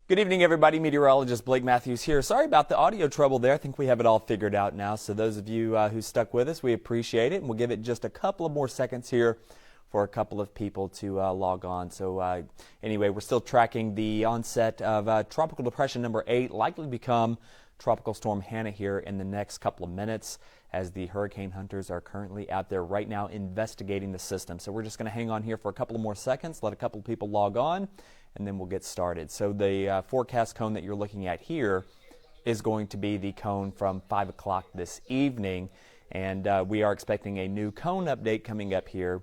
Good evening, everybody. Meteorologist Blake Matthews here. Sorry about the audio trouble there. I think we have it all figured out now. So those of you who stuck with us, we appreciate it. And we'll give it just a couple of more seconds here for a couple of people to log on. So anyway, we're still tracking the onset of Tropical Depression number 8, likely to become Tropical Storm Hannah here in the next couple of minutes, as the hurricane hunters are currently out there right now investigating the system. So we're just going to hang on here for a couple of more seconds, let a couple of people log on, and then we'll get started. So the forecast cone that you're looking at here is going to be the cone from 5 o'clock this evening, and we are expecting a new cone update coming up here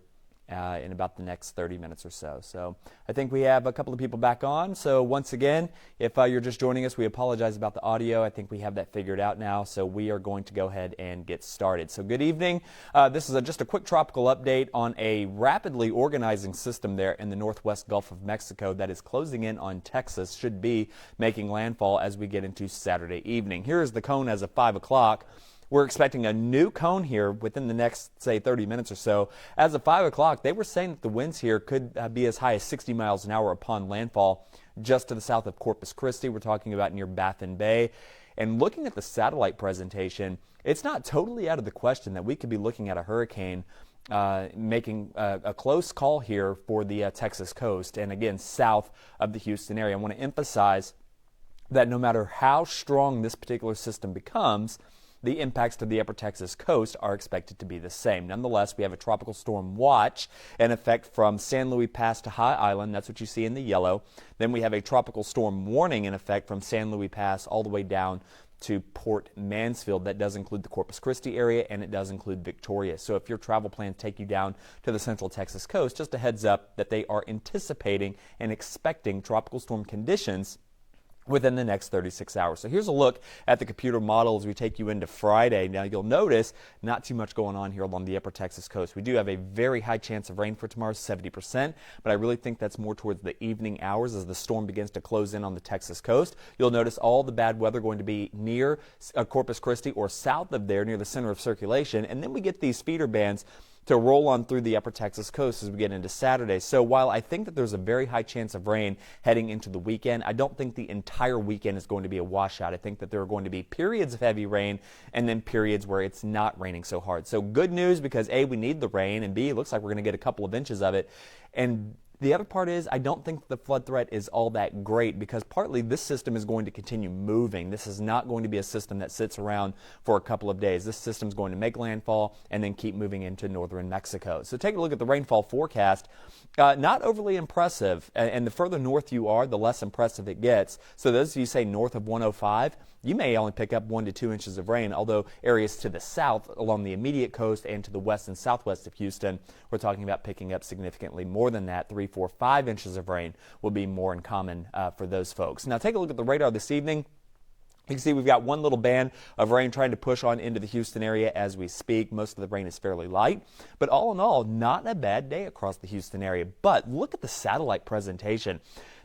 in about the next 30 minutes or so. So I think we have a couple of people back on. So once again, if you're just joining us, we apologize about the audio. I think we have that figured out now. So we are going to go ahead and get started. So good evening. This is just a quick tropical update on a rapidly organizing system there in the northwest Gulf of Mexico that is closing in on Texas, should be making landfall as we get into Saturday evening. Here is the cone as of 5 o'clock. We're expecting a new cone here within the next, say, 30 minutes or so. As of 5 o'clock, they were saying that the winds here could be as high as 60 miles an hour upon landfall just to the south of Corpus Christi. We're talking about near Baffin Bay. And looking at the satellite presentation, it's not totally out of the question that we could be looking at a hurricane making a close call here for the Texas coast, and again, south of the Houston area. I want to emphasize that no matter how strong this particular system becomes, the impacts to the upper Texas coast are expected to be the same. Nonetheless, we have a tropical storm watch in effect from San Luis Pass to High Island. That's what you see in the yellow. Then we have a tropical storm warning in effect from San Luis Pass all the way down to Port Mansfield. That does include the Corpus Christi area, and it does include Victoria. So if your travel plans take you down to the central Texas coast, just a heads up that they are anticipating and expecting tropical storm conditions within the next 36 hours. So here's a look at the computer model as we take you into Friday. Now you'll notice not too much going on here along the upper Texas coast. We do have a very high chance of rain for tomorrow, 70%, but I really think that's more towards the evening hours as the storm begins to close in on the Texas coast. You'll notice all the bad weather going to be near Corpus Christi or south of there near the center of circulation, and then we get these feeder bands to roll on through the upper Texas coast as we get into Saturday. So while I think that there's a very high chance of rain heading into the weekend, I don't think the entire weekend is going to be a washout. I think that there are going to be periods of heavy rain and then periods where it's not raining so hard. So good news, because A, we need the rain, and B, it looks like we're going to get a couple of inches of it. And the other part is I don't think the flood threat is all that great, because partly this system is going to continue moving. This is not going to be a system that sits around for a couple of days. This system is going to make landfall and then keep moving into northern Mexico. So take a look at the rainfall forecast. Not overly impressive, and the further north you are, the less impressive it gets. So those of you say north of 105, you may only pick up 1 to 2 inches of rain, although areas to the south along the immediate coast and to the west and southwest of Houston, we're talking about picking up significantly more than that. 3, 4, 5 inches of rain will be more in common for those folks. Now take a look at the radar this evening. You can see we've got one little band of rain trying to push on into the Houston area as we speak. Most of the rain is fairly light, but all in all, not a bad day across the Houston area. But look at the satellite presentation.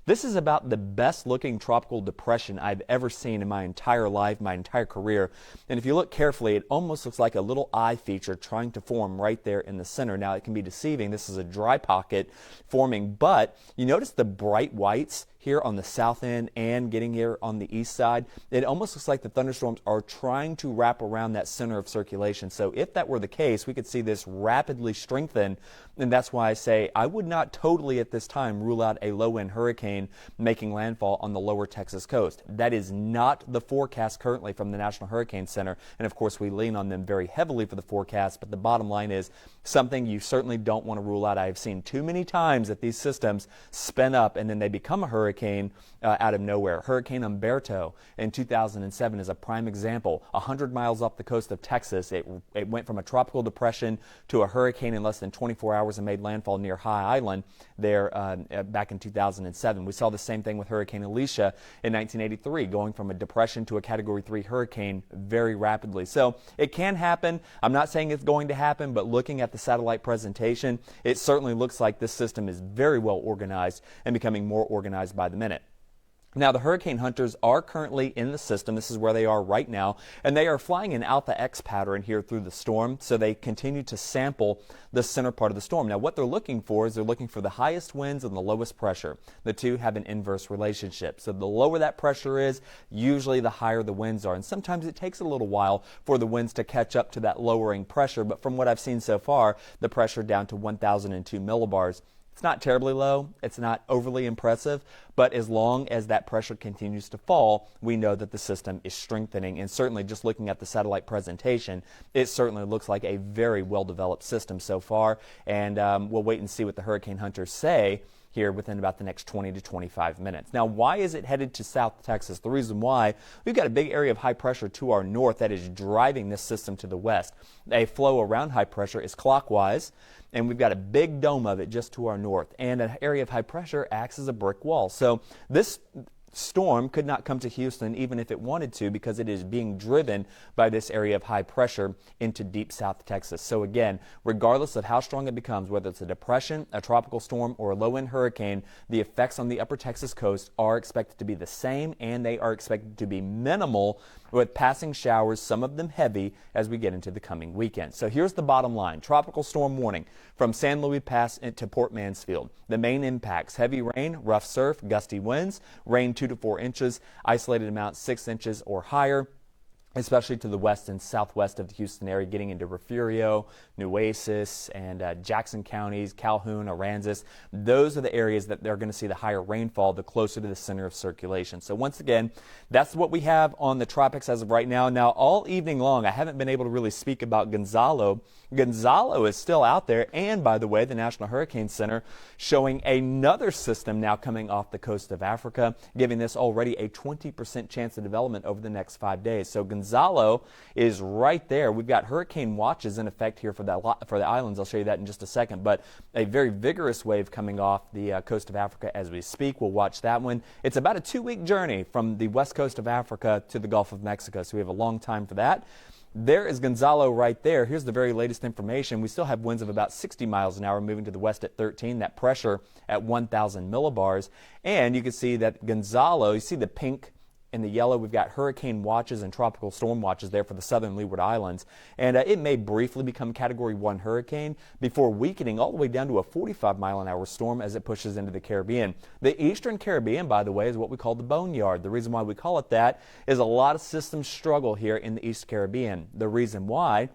This is about the best looking tropical depression I've ever seen in my entire life, my entire career. And if you look carefully, it almost looks like a little eye feature trying to form right there in the center. Now, it can be deceiving. This is a dry pocket forming, but you notice the bright whites here on the south end and getting here on the east side. It almost looks like the thunderstorms are trying to wrap around that center of circulation. So if that were the case, we could see this rapidly strengthen, and that's why I say I would not totally at this time rule out a low-end hurricane making landfall on the lower Texas coast. That is not the forecast currently from the National Hurricane Center, and of course we lean on them very heavily for the forecast, but the bottom line is something you certainly don't want to rule out. I have seen too many times that these systems spin up and then they become a hurricane out of nowhere. Hurricane Humberto in 2007 is a prime example. 100 miles off the coast of Texas, it went from a tropical depression to a hurricane in less than 24 hours and made landfall near High Island there back in 2007. We saw the same thing with Hurricane Alicia in 1983, going from a depression to a Category 3 hurricane very rapidly. So it can happen. I'm not saying it's going to happen, but looking at the satellite presentation, it certainly looks like this system is very well organized and becoming more organized by the minute. Now, the hurricane hunters are currently in the system. This is where they are right now, and they are flying an Alpha X pattern here through the storm, so they continue to sample the center part of the storm. Now, what they're looking for is they're looking for the highest winds and the lowest pressure. The two have an inverse relationship. So the lower that pressure is, usually the higher the winds are, and sometimes it takes a little while for the winds to catch up to that lowering pressure, but from what I've seen so far, the pressure down to 1,002 millibars. It's not terribly low, it's not overly impressive, but as long as that pressure continues to fall, we know that the system is strengthening. And certainly just looking at the satellite presentation, it certainly looks like a very well-developed system so far. And we'll wait and see what the hurricane hunters say here within about the next 20 to 25 minutes. Now, why is it headed to South Texas? The reason why, we've got a big area of high pressure to our north that is driving this system to the west. A flow around high pressure is clockwise, and we've got a big dome of it just to our north. And an area of high pressure acts as a brick wall. So this storm could not come to Houston even if it wanted to, because it is being driven by this area of high pressure into deep South Texas. So again, regardless of how strong it becomes, whether it's a depression, a tropical storm, or a low-end hurricane, the effects on the upper Texas coast are expected to be the same, and they are expected to be minimal, with passing showers, some of them heavy, as we get into the coming weekend. So here's the bottom line. Tropical storm warning from San Luis Pass to Port Mansfield. The main impacts: heavy rain, rough surf, gusty winds, rain 2 to 4 inches, isolated amount 6 inches or higher, especially to the west and southwest of the Houston area, getting into Refugio, Nueces, and Jackson counties, Calhoun, Aransas. Those are the areas that they're going to see the higher rainfall the closer to the center of circulation. So once again, that's what we have on the tropics as of right now. Now, all evening long, I haven't been able to really speak about Gonzalo. Gonzalo is still out there, and by the way, the National Hurricane Center showing another system now coming off the coast of Africa, giving this already a 20% chance of development over the next 5 days. So Gonzalo is right there. We've got hurricane watches in effect here for the islands. I'll show you that in just a second, but a very vigorous wave coming off the coast of Africa as we speak. We'll watch that one. It's about a 2-week journey from the west coast of Africa to the Gulf of Mexico, so we have a long time for that. There is Gonzalo right there. Here's the very latest information. We still have winds of about 60 miles an hour moving to the west at 13, that pressure at 1,000 millibars. And you can see that Gonzalo, you see the pink and the yellow, we've got hurricane watches and tropical storm watches there for the southern Leeward Islands. And it may briefly become Category 1 hurricane before weakening all the way down to a 45-mile-an-hour storm as it pushes into the Caribbean. The eastern Caribbean, by the way, is what we call the boneyard. The reason why we call it that is a lot of systems struggle here in the East Caribbean. The reason why: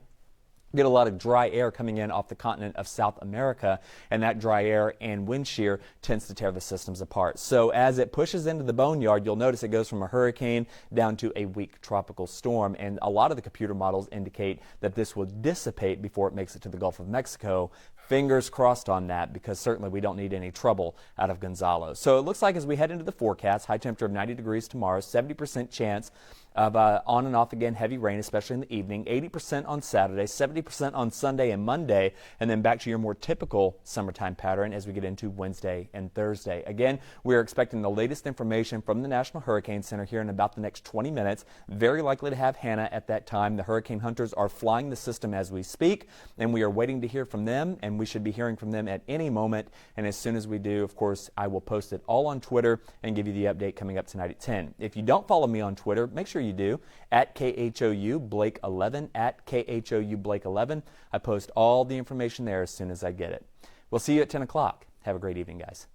get a lot of dry air coming in off the continent of South America, and that dry air and wind shear tends to tear the systems apart. So as it pushes into the boneyard, you'll notice it goes from a hurricane down to a weak tropical storm, and a lot of the computer models indicate that this will dissipate before it makes it to the Gulf of Mexico. Fingers crossed on that, because certainly we don't need any trouble out of Gonzalo. So it looks like as we head into the forecast, high temperature of 90 degrees tomorrow, 70% chance of on and off again heavy rain, especially in the evening, 80% on Saturday, 70% on Sunday and Monday, and then back to your more typical summertime pattern as we get into Wednesday and Thursday. Again, we're expecting the latest information from the National Hurricane Center here in about the next 20 minutes. Very likely to have Hannah at that time. The hurricane hunters are flying the system as we speak, and we are waiting to hear from them, and we should be hearing from them at any moment. And as soon as we do, of course, I will post it all on Twitter and give you the update coming up tonight at 10. If you don't follow me on Twitter, make sure you do, at KHOU Blake 11, at KHOU Blake 11. I post all the information there as soon as I get it. We'll see you at 10 o'clock. Have a great evening, guys.